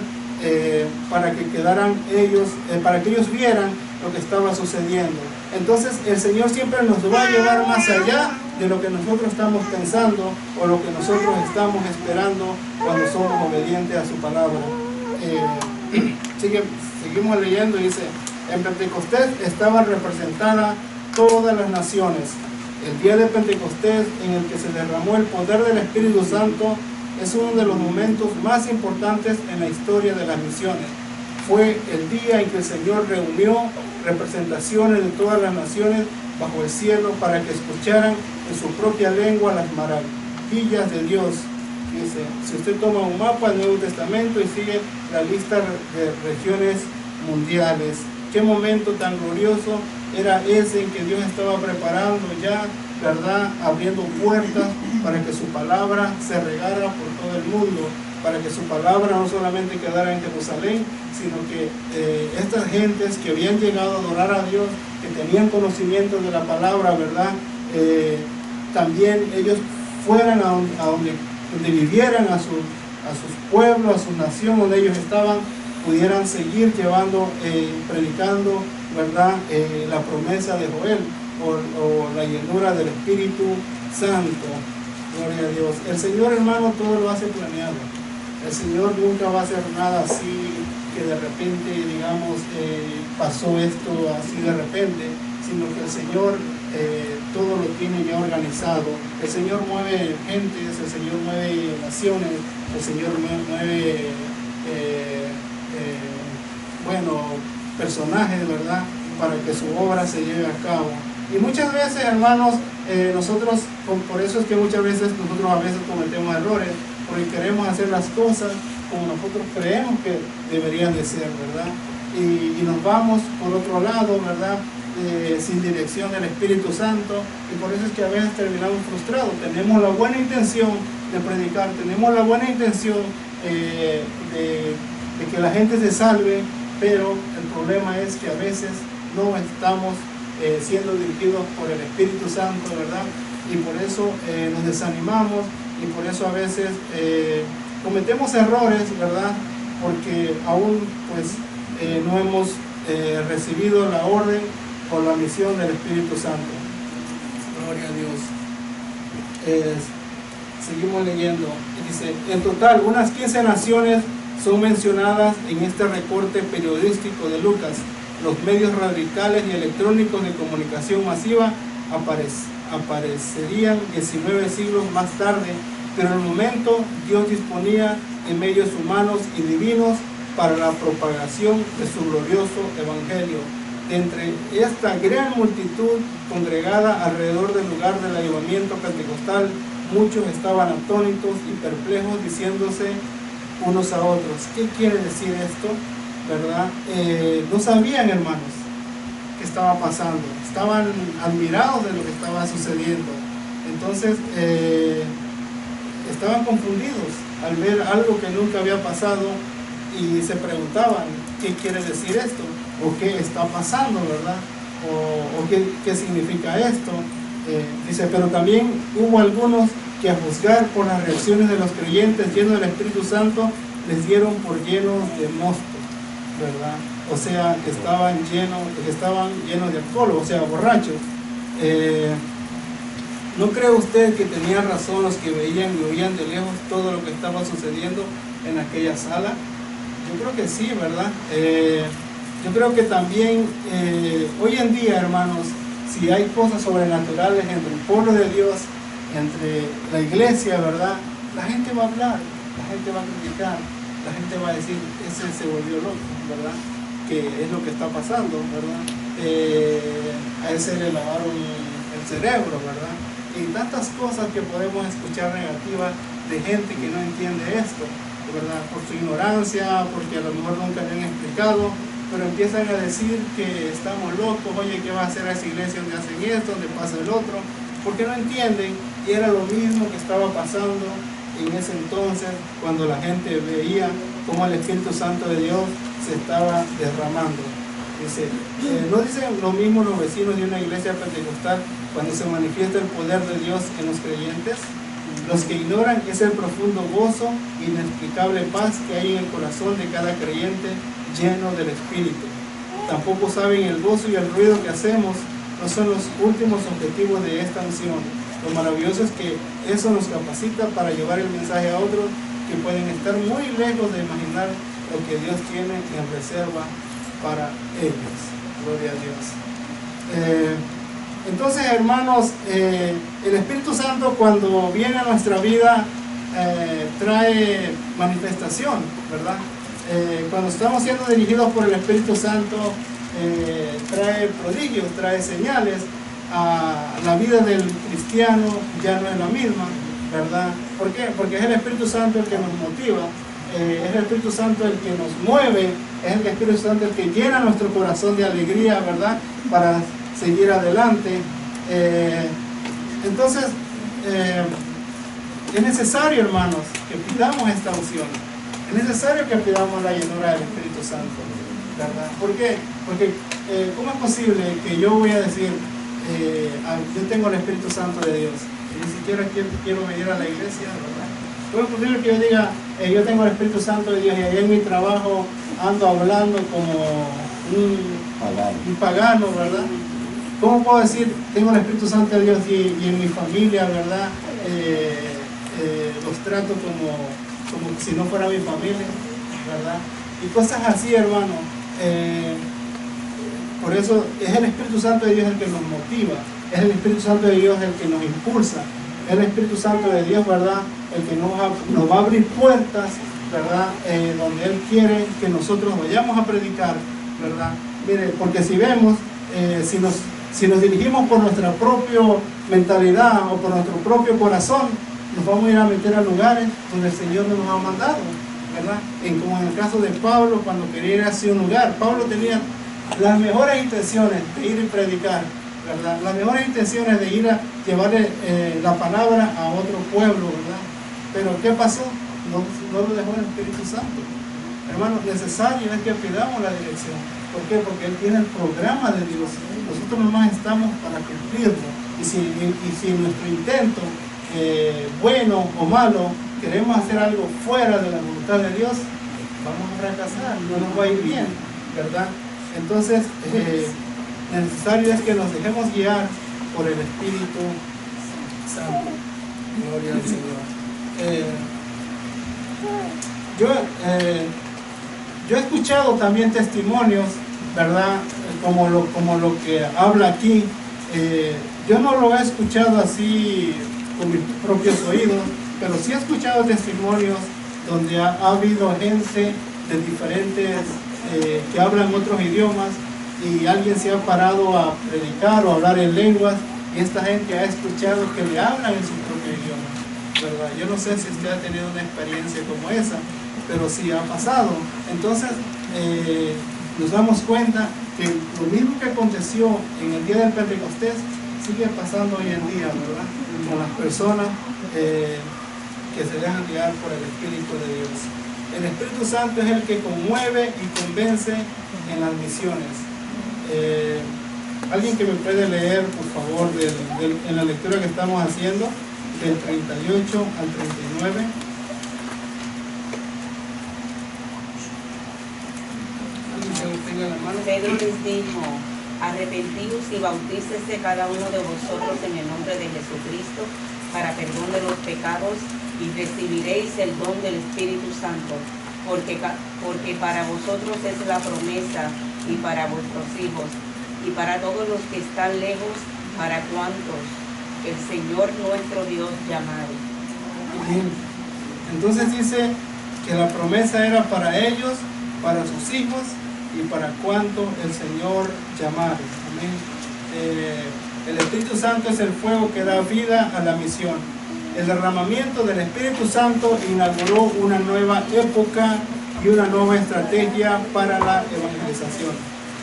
para que quedaran ellos, para que ellos vieran lo que estaba sucediendo. Entonces el Señor siempre nos va a llevar más allá de lo que nosotros estamos pensando o lo que nosotros estamos esperando cuando somos obedientes a su palabra. Seguimos leyendo, dice, en Pentecostés estaban representadas todas las naciones. El día de Pentecostés, en el que se derramó el poder del Espíritu Santo, es uno de los momentos más importantes en la historia de las misiones. Fue el día en que el Señor reunió representaciones de todas las naciones bajo el cielo para que escucharan en su propia lengua las maravillas de Dios. Dice, si usted toma un mapa del Nuevo Testamento y sigue la lista de regiones mundiales, qué momento tan glorioso era ese en que Dios estaba preparando ya, ¿verdad? Abriendo puertas para que su palabra se regara por todo el mundo, para que su palabra no solamente quedara en Jerusalén, sino que estas gentes que habían llegado a adorar a Dios, que tenían conocimiento de la palabra, ¿verdad? También ellos fueran a donde vivieran, a sus pueblos, a su nación donde ellos estaban, pudieran seguir llevando, predicando, ¿verdad? La promesa de Joel o la llenura del Espíritu Santo. Gloria a Dios. El Señor, hermano, todo lo hace planeado. El Señor nunca va a hacer nada así que de repente, digamos, pasó esto así de repente, sino que el Señor todo lo tiene ya organizado. El Señor mueve gentes, el Señor mueve naciones, el Señor mueve personajes, ¿verdad? Para que su obra se lleve a cabo. Y muchas veces, hermanos, nosotros, por eso es que muchas veces nosotros a veces cometemos errores, porque queremos hacer las cosas como nosotros creemos que deberían de ser, ¿verdad? Y nos vamos por otro lado, ¿verdad? Sin dirección del Espíritu Santo, y por eso es que a veces terminamos frustrados. Tenemos la buena intención de predicar, tenemos la buena intención de que la gente se salve, pero el problema es que a veces no estamos siendo dirigidos por el Espíritu Santo, ¿verdad? Y por eso nos desanimamos, y por eso a veces cometemos errores, ¿verdad? Porque aún pues no hemos recibido la orden o la misión del Espíritu Santo. Gloria a Dios. Seguimos leyendo. Dice, en total, unas 15 naciones son mencionadas en este recorte periodístico de Lucas. Los medios radicales y electrónicos de comunicación masiva aparecerían 19 siglos más tarde, pero en el momento Dios disponía de medios humanos y divinos para la propagación de su glorioso evangelio. De entre esta gran multitud congregada alrededor del lugar del avivamiento pentecostal, muchos estaban atónitos y perplejos, diciéndose unos a otros, ¿qué quiere decir esto? ¿Verdad? No sabían, hermanos, qué estaba pasando. Estaban admirados de lo que estaba sucediendo. Entonces, estaban confundidos al ver algo que nunca había pasado y se preguntaban, ¿qué quiere decir esto? ¿O qué está pasando, verdad? ¿O qué significa esto? Dice, pero también hubo algunos que a juzgar por las reacciones de los creyentes llenos del Espíritu Santo, les dieron por llenos de mosto, ¿verdad? O sea, estaban llenos de alcohol, o sea, borrachos. ¿No cree usted que tenía razón los que veían y oían de lejos todo lo que estaba sucediendo en aquella sala? Yo creo que sí, ¿verdad? Yo creo que también hoy en día, hermanos, si hay cosas sobrenaturales entre el pueblo de Dios, entre la iglesia, ¿verdad? La gente va a hablar, la gente va a criticar, la gente va a decir, ese se volvió loco, ¿verdad? Que es lo que está pasando, ¿verdad? A ese le lavaron el cerebro, ¿verdad? Y tantas cosas que podemos escuchar negativas de gente que no entiende esto, ¿verdad? Por su ignorancia, porque a lo mejor nunca le han explicado, pero empiezan a decir que estamos locos, oye, ¿qué va a hacer a esa iglesia donde hacen esto, donde pasa el otro? Porque no entienden, y era lo mismo que estaba pasando en ese entonces, cuando la gente veía cómo el Espíritu Santo de Dios se estaba derramando. Dice, ¿no dicen lo mismo los vecinos de una iglesia pentecostal cuando se manifiesta el poder de Dios en los creyentes? Los que ignoran es el profundo gozo e inexplicable paz que hay en el corazón de cada creyente lleno del Espíritu. tampoco saben el gozo y el ruido que hacemos no son los últimos objetivos de esta unción. Lo maravilloso es que eso nos capacita para llevar el mensaje a otros que pueden estar muy lejos de imaginar lo que Dios tiene en reserva para ellos. Gloria a Dios. Entonces, hermanos, el Espíritu Santo cuando viene a nuestra vida trae manifestación, ¿verdad? Cuando estamos siendo dirigidos por el Espíritu Santo, trae prodigios, trae señales. La vida del cristiano ya no es la misma, ¿verdad? ¿Por qué? Porque es el Espíritu Santo el que nos motiva, es el Espíritu Santo el que nos mueve, es el Espíritu Santo el que llena nuestro corazón de alegría, ¿verdad? Para seguir adelante. Entonces, es necesario, hermanos, que pidamos esta unción. Es necesario que pidamos la llenura del Espíritu Santo, ¿verdad? ¿Por qué? Porque ¿cómo es posible que yo voy a decir, yo tengo el Espíritu Santo de Dios y ni siquiera quiero venir a la iglesia, ¿verdad? ¿Cómo es posible que yo diga, yo tengo el Espíritu Santo de Dios y allá en mi trabajo ando hablando como un pagano, ¿verdad? ¿Cómo puedo decir, tengo el Espíritu Santo de Dios y en mi familia, ¿verdad? Los trato como si no fuera mi familia, ¿verdad? Y cosas así, hermano. Por eso es el Espíritu Santo de Dios el que nos motiva, es el Espíritu Santo de Dios el que nos impulsa, es el Espíritu Santo de Dios, ¿verdad? El que nos va a abrir puertas, ¿verdad? Donde Él quiere que nosotros vayamos a predicar, ¿verdad? Mire, porque si vemos, si nos dirigimos por nuestra propia mentalidad o por nuestro propio corazón, nos vamos a ir a meter a lugares donde el Señor no nos ha mandado, ¿verdad? Como en el caso de Pablo, cuando quería ir hacia un lugar, Pablo tenía las mejores intenciones de ir y predicar, ¿verdad? Las mejores intenciones de ir a llevarle la palabra a otro pueblo, ¿verdad? Pero ¿qué pasó? No lo dejó el Espíritu Santo. Hermanos, necesario es que pidamos la dirección. ¿Por qué? Porque Él tiene el programa de Dios. Nosotros nomás estamos para cumplirlo. Y si nuestro intento, bueno o malo, queremos hacer algo fuera de la voluntad de Dios, vamos a fracasar, no nos va a ir bien, ¿verdad? Entonces, necesario es que nos dejemos guiar por el Espíritu Santo. Gloria al Señor. Yo he escuchado también testimonios, ¿verdad? Como lo que habla aquí. Yo no lo he escuchado así con mis propios oídos, pero sí he escuchado testimonios donde ha habido gente de diferentes que hablan otros idiomas y alguien se ha parado a predicar o a hablar en lenguas y esta gente ha escuchado que le hablan en su propio idioma, ¿verdad? Yo no sé si usted ha tenido una experiencia como esa, pero sí ha pasado. Entonces nos damos cuenta que lo mismo que aconteció en el día del Pentecostés sigue pasando hoy en día, ¿verdad? Con las personas que se dejan guiar por el Espíritu de Dios. El Espíritu Santo es el que conmueve y convence en las misiones. Alguien que me puede leer, por favor, en la lectura que estamos haciendo, del 38 al 39. Pedro les dijo, arrepentíos y bautícese cada uno de vosotros en el nombre de Jesucristo para perdón de los pecados y recibiréis el don del Espíritu Santo, porque para vosotros es la promesa y para vuestros hijos y para todos los que están lejos, para cuantos el Señor nuestro Dios llamare. Bien. Entonces dice que la promesa era para ellos, para sus hijos y para cuanto el Señor llamare. Amén. El Espíritu Santo es el fuego que da vida a la misión. El derramamiento del Espíritu Santo inauguró una nueva época y una nueva estrategia para la evangelización.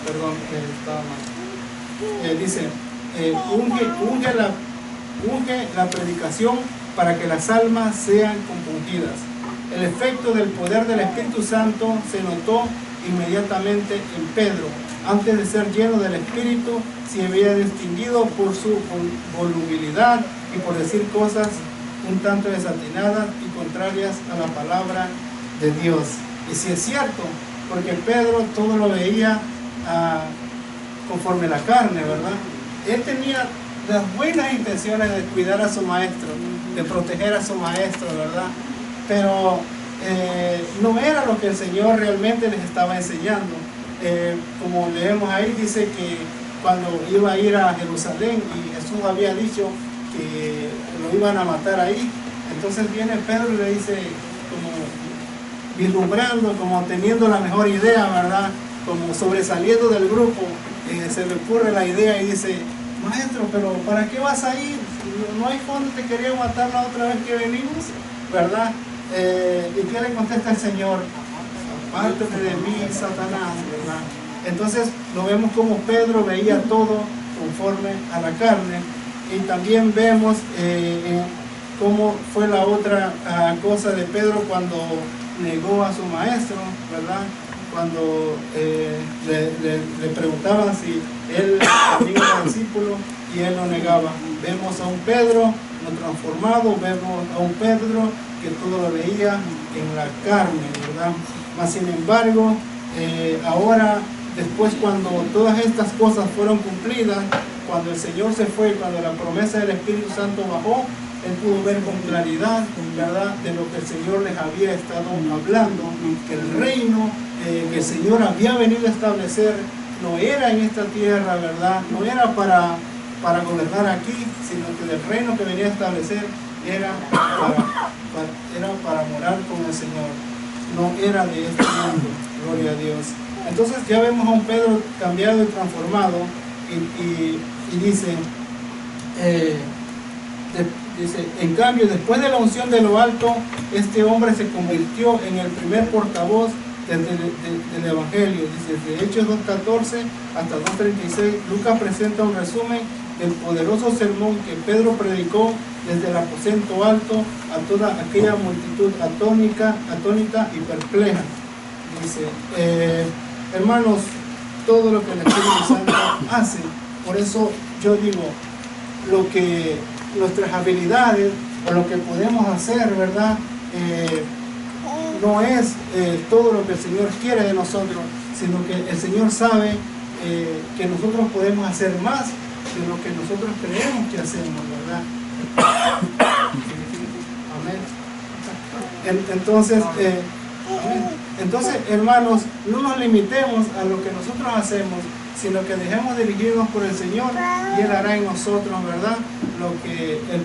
Perdón, estaba mal. Dice, unge la predicación para que las almas sean compungidas. El efecto del poder del Espíritu Santo se notó inmediatamente en Pedro. Antes de ser lleno del Espíritu, se había distinguido por su volubilidad y por decir cosas un tanto desatinadas y contrarias a la palabra de Dios. Y si es cierto, porque Pedro todo lo veía conforme la carne, ¿verdad? Él tenía las buenas intenciones de cuidar a su maestro, de proteger a su maestro, ¿verdad? Pero no era lo que el Señor realmente les estaba enseñando. Como leemos ahí, dice que cuando iba a ir a Jerusalén y Jesús había dicho que lo iban a matar ahí, entonces viene Pedro y le dice, como vislumbrando, como teniendo la mejor idea, ¿verdad? Como sobresaliendo del grupo, se le ocurre la idea y dice, maestro, pero ¿para qué vas a ir? ¿No hay fondo? Te quería matar la otra vez que venimos, ¿verdad? ¿Y qué le contesta el Señor? Apártate de mí, Satanás, ¿verdad? Entonces lo vemos como Pedro veía todo conforme a la carne, y también vemos cómo fue la otra cosa de Pedro cuando negó a su maestro, ¿verdad? Cuando le preguntaban si él también era discípulo y él lo negaba. Vemos a un Pedro no transformado, vemos a un Pedro que todo lo veía en la carne, ¿verdad? Mas sin embargo, ahora, después, cuando todas estas cosas fueron cumplidas, cuando el Señor se fue, cuando la promesa del Espíritu Santo bajó, él pudo ver con claridad, ¿verdad?, de lo que el Señor les había estado hablando, que el reino que el Señor había venido a establecer no era en esta tierra, ¿verdad? No era para gobernar aquí, sino que el reino que venía a establecer era para morar con el Señor. No era de este mundo, gloria a Dios. Entonces ya vemos a un Pedro cambiado y transformado, y dice, en cambio, después de la unción de lo alto, este hombre se convirtió en el primer portavoz del Evangelio. Dice, de Hechos 2:14 hasta 2:36, Lucas presenta un resumen del poderoso sermón que Pedro predicó desde el aposento alto a toda aquella multitud atónita y perpleja. Dice, hermanos, todo lo que el Espíritu Santo hace, por eso yo digo, lo que nuestras habilidades o lo que podemos hacer, ¿verdad? No es todo lo que el Señor quiere de nosotros, sino que el Señor sabe que nosotros podemos hacer más de lo que nosotros creemos que hacemos, ¿verdad? Amén. Entonces, hermanos, no nos limitemos a lo que nosotros hacemos, sino que dejemos dirigirnos por el Señor, y Él hará en nosotros, ¿verdad?, lo que el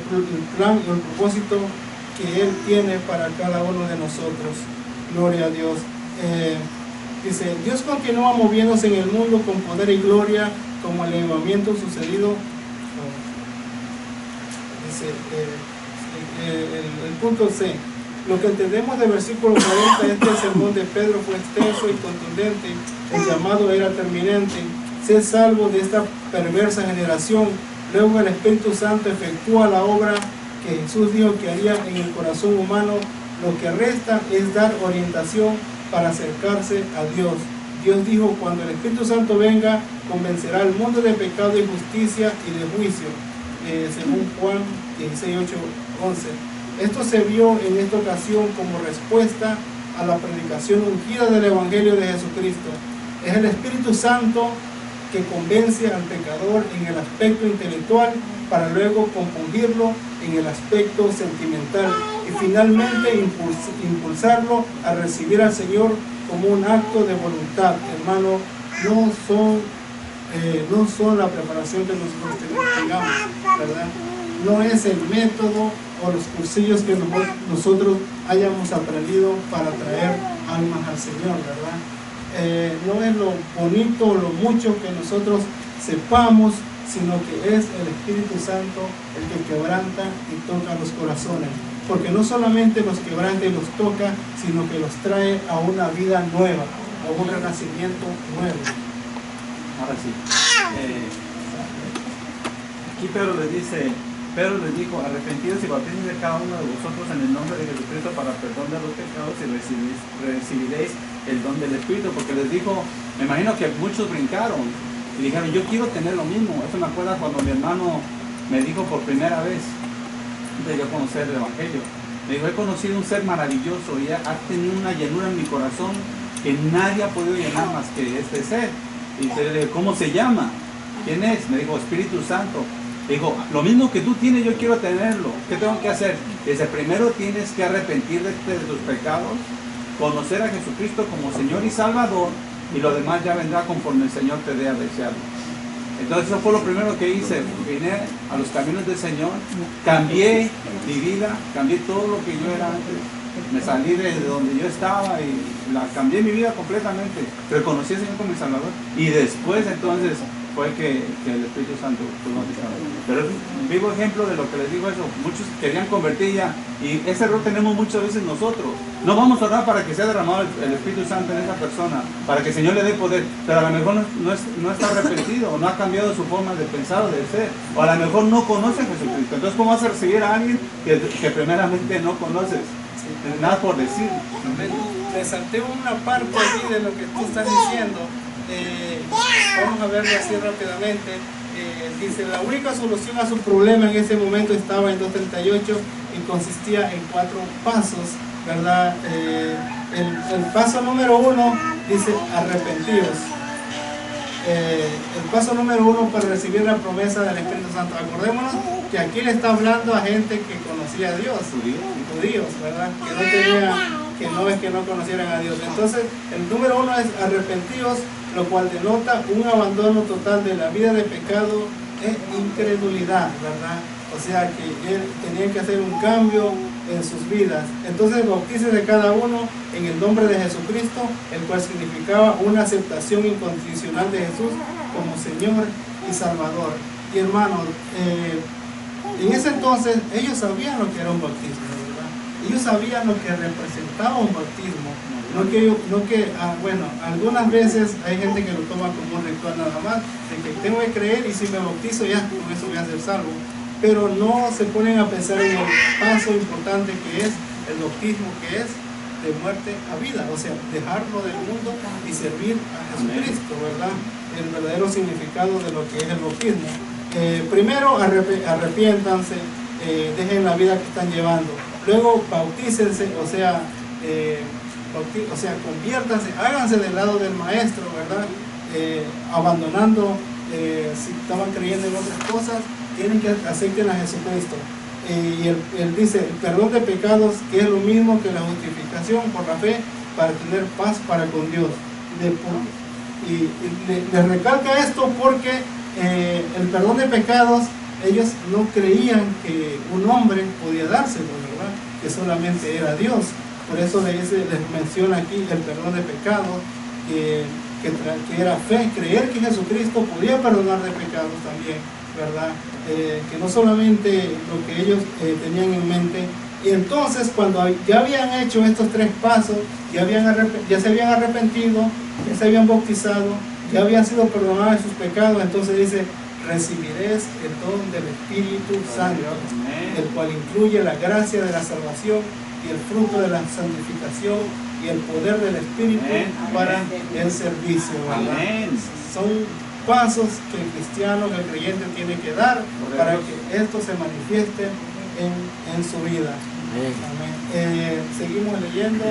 plan y el propósito que Él tiene para cada uno de nosotros. Gloria a Dios. Dice, Dios continúa moviéndose en el mundo con poder y gloria, como el avivamiento sucedido. Dice el punto C. Lo que entendemos del versículo 40 es que el sermón de Pedro fue extenso y contundente. El llamado era terminante: sé salvo de esta perversa generación. Luego el Espíritu Santo efectúa la obra que Jesús dijo que haría en el corazón humano. Lo que resta es dar orientación para acercarse a Dios. Dios dijo, cuando el Espíritu Santo venga, convencerá al mundo de pecado y justicia y de juicio, según Juan 16, 8, 11. Esto se vio en esta ocasión como respuesta a la predicación ungida del Evangelio de Jesucristo. Es el Espíritu Santo que convence al pecador en el aspecto intelectual para luego compungirlo en el aspecto sentimental y finalmente impulsarlo a recibir al Señor como un acto de voluntad. Hermano, no son la preparación que nosotros tengamos, ¿verdad? No es el método o los cursillos que nosotros hayamos aprendido para traer almas al Señor, ¿verdad? No es lo bonito o lo mucho que nosotros sepamos, sino que es el Espíritu Santo el que quebranta y toca los corazones, porque no solamente los quebranta y los toca, sino que los trae a una vida nueva, a un renacimiento nuevo. Ahora sí, aquí Pedro les dijo, arrepentidos y bautícense cada uno de vosotros en el nombre de Jesucristo para perdón de los pecados, y recibiréis el don del Espíritu. Porque les dijo, me imagino que muchos brincaron y dijeron, yo quiero tener lo mismo. Eso me acuerda cuando mi hermano me dijo por primera vez, antes de yo conocer el Evangelio, me dijo, he conocido un ser maravilloso y ha tenido una llenura en mi corazón que nadie ha podido llenar más que este ser. Y le dije, ¿cómo se llama? ¿Quién es? Me dijo, Espíritu Santo. Dijo, lo mismo que tú tienes, yo quiero tenerlo. ¿Qué tengo que hacer? Dice, primero tienes que arrepentirte de tus pecados, conocer a Jesucristo como Señor y Salvador, y lo demás ya vendrá conforme el Señor te dé a desearlo. Entonces eso fue lo primero que hice. Vine a los caminos del Señor, cambié mi vida, cambié todo lo que yo era antes. Me salí de donde yo estaba y cambié mi vida completamente. Reconocí al Señor como mi Salvador. Y después entonces fue que el Espíritu Santo fue bautizado. Pero es un vivo ejemplo de lo que les digo eso. Muchos querían convertir ya, y ese error tenemos muchas veces nosotros. No vamos a orar para que sea derramado el Espíritu Santo en esa persona, para que el Señor le dé poder, pero a lo mejor no está arrepentido, o no ha cambiado su forma de pensar o de ser, o a lo mejor no conoce a Jesucristo. Entonces, ¿cómo vas a recibir a alguien que primeramente no conoces? Nada por decir. Me salté una parte aquí de lo que tú estás diciendo. Vamos a verlo así rápidamente. Dice, la única solución a su problema en ese momento estaba en 2:38 y consistía en 4 pasos, ¿verdad? El paso número 1 dice, arrepentidos. El paso número 1 para recibir la promesa del Espíritu Santo. Acordémonos que aquí le está hablando a gente que conocía a Dios, judíos, ¿verdad? Que no conocieran a Dios. Entonces, el número 1 es arrepentidos, lo cual denota un abandono total de la vida de pecado e incredulidad, ¿verdad? O sea que él tenía que hacer un cambio en sus vidas. Entonces, bautícese de cada uno en el nombre de Jesucristo, el cual significaba una aceptación incondicional de Jesús como Señor y Salvador. Y hermanos, en ese entonces ellos sabían lo que era un bautismo, ¿verdad? Ellos sabían lo que representaba un bautismo. Bueno, algunas veces hay gente que lo toma como un ritual nada más, de que tengo que creer y si me bautizo ya, con eso voy a ser salvo. Pero no se ponen a pensar en el paso importante que es el bautismo, que es de muerte a vida, o sea, dejarlo del mundo y servir a Jesucristo, ¿verdad? El verdadero significado de lo que es el bautismo. Primero, arrepiéntanse, dejen la vida que están llevando. Luego, bautícense, o sea, conviértanse, háganse del lado del maestro, ¿verdad? Abandonando, si estaban creyendo en otras cosas, tienen que acepten a Jesucristo. Y él dice, el perdón de pecados, que es lo mismo que la justificación por la fe, para tener paz para con Dios. Les recalca esto porque el perdón de pecados, ellos no creían que un hombre podía dárselo, ¿verdad? Que solamente era Dios. Por eso les menciona aquí el perdón de pecados, que era fe, creer que Jesucristo podía perdonar de pecados también, ¿verdad? Que no solamente lo que ellos tenían en mente. Y entonces, cuando ya habían hecho estos 3 pasos, ya se habían arrepentido, ya se habían bautizado, ya habían sido perdonados de sus pecados, entonces dice, recibiréis el don del Espíritu Santo, el cual incluye la gracia de la salvación y el fruto de la santificación y el poder del Espíritu para el servicio, ¿verdad? Son pasos que el cristiano, que el creyente tiene que dar para que esto se manifieste en su vida. Amén. Seguimos leyendo.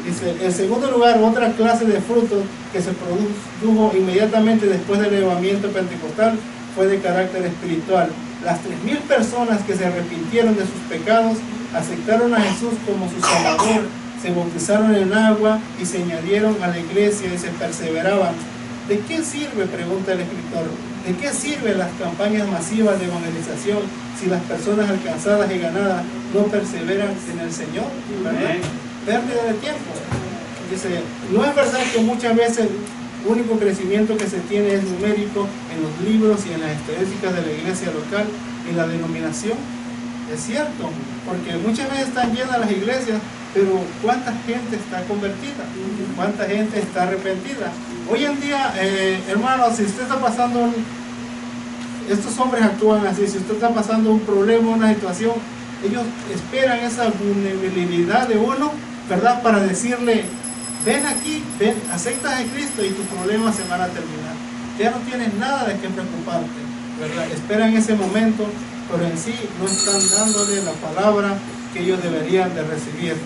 Dice, en segundo lugar, otra clase de frutos que se produjo inmediatamente después del levantamiento pentecostal fue de carácter espiritual. Las 3.000 personas que se arrepintieron de sus pecados, aceptaron a Jesús como su Salvador, se bautizaron en agua y se añadieron a la iglesia y se perseveraban. ¿De qué sirve, pregunta el escritor, de qué sirven las campañas masivas de evangelización si las personas alcanzadas y ganadas no perseveran en el Señor? ¿Verdad? Pérdida de tiempo. Dice, no es verdad que muchas veces el único crecimiento que se tiene es numérico en los libros y en las estadísticas de la iglesia local y la denominación. Es cierto, porque muchas veces están llenas las iglesias, pero ¿cuánta gente está convertida? ¿Cuánta gente está arrepentida? Hoy en día, hermanos, si usted está pasando estos hombres actúan así, si usted está pasando un problema, una situación, ellos esperan esa vulnerabilidad de uno, ¿verdad? Para decirle, ven aquí, ven, acepta a Cristo y tus problemas se van a terminar. Ya no tienes nada de qué preocuparte, ¿verdad? Esperan ese momento, pero en sí no están dándole la palabra que ellos deberían de recibir.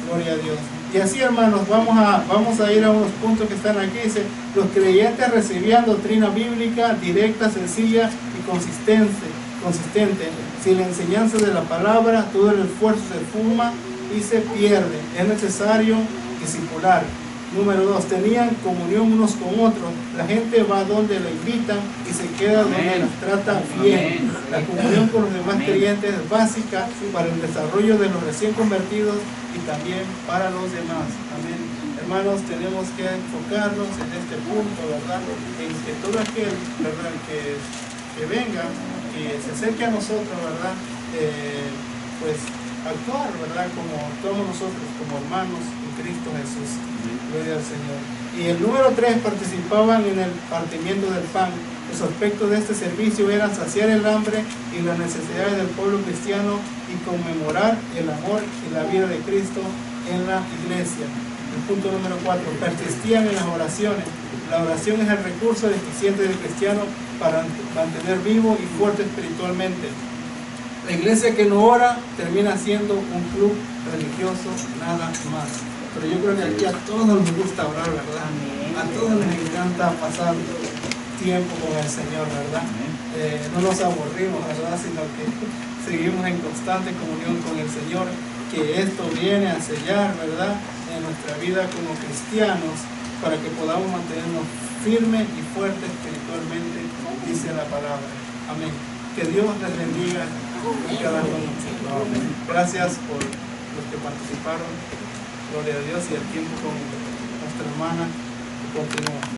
Gloria a Dios. Y así, hermanos, vamos a ir a unos puntos que están aquí. Dice, los creyentes recibían doctrina bíblica directa, sencilla y consistente. Sin la enseñanza de la palabra, todo el esfuerzo se fuma y se pierde. Es necesario discipular. Número 2, tenían comunión unos con otros. La gente va donde la invitan y se queda donde los trata bien. La comunión con los demás creyentes es básica para el desarrollo de los recién convertidos y también para los demás. Amén. Hermanos, tenemos que enfocarnos en este punto, ¿verdad? En que todo aquel, ¿verdad?, que venga, que se acerque a nosotros, ¿verdad?, pues actuar, ¿verdad?, como todos nosotros, como hermanos en Cristo Jesús. Gloria al Señor. Y el número 3, participaban en el partimiento del pan. Los aspectos de este servicio eran saciar el hambre y las necesidades del pueblo cristiano y conmemorar el amor y la vida de Cristo en la iglesia. El punto número 4, persistían en las oraciones. La oración es el recurso eficiente del cristiano para mantener vivo y fuerte espiritualmente. La iglesia que no ora termina siendo un club religioso, nada más. Pero yo creo que aquí a todos nos gusta orar, ¿verdad? A todos les encanta pasar tiempo con el Señor, ¿verdad? No nos aburrimos, ¿verdad? Sino que seguimos en constante comunión con el Señor, que esto viene a sellar, ¿verdad?, en nuestra vida como cristianos, para que podamos mantenernos firmes y fuertes espiritualmente, dice la palabra. Amén. Que Dios les bendiga a cada uno de nosotros. Gracias por los que participaron. Gloria a Dios, y el tiempo con nuestra hermana continúa.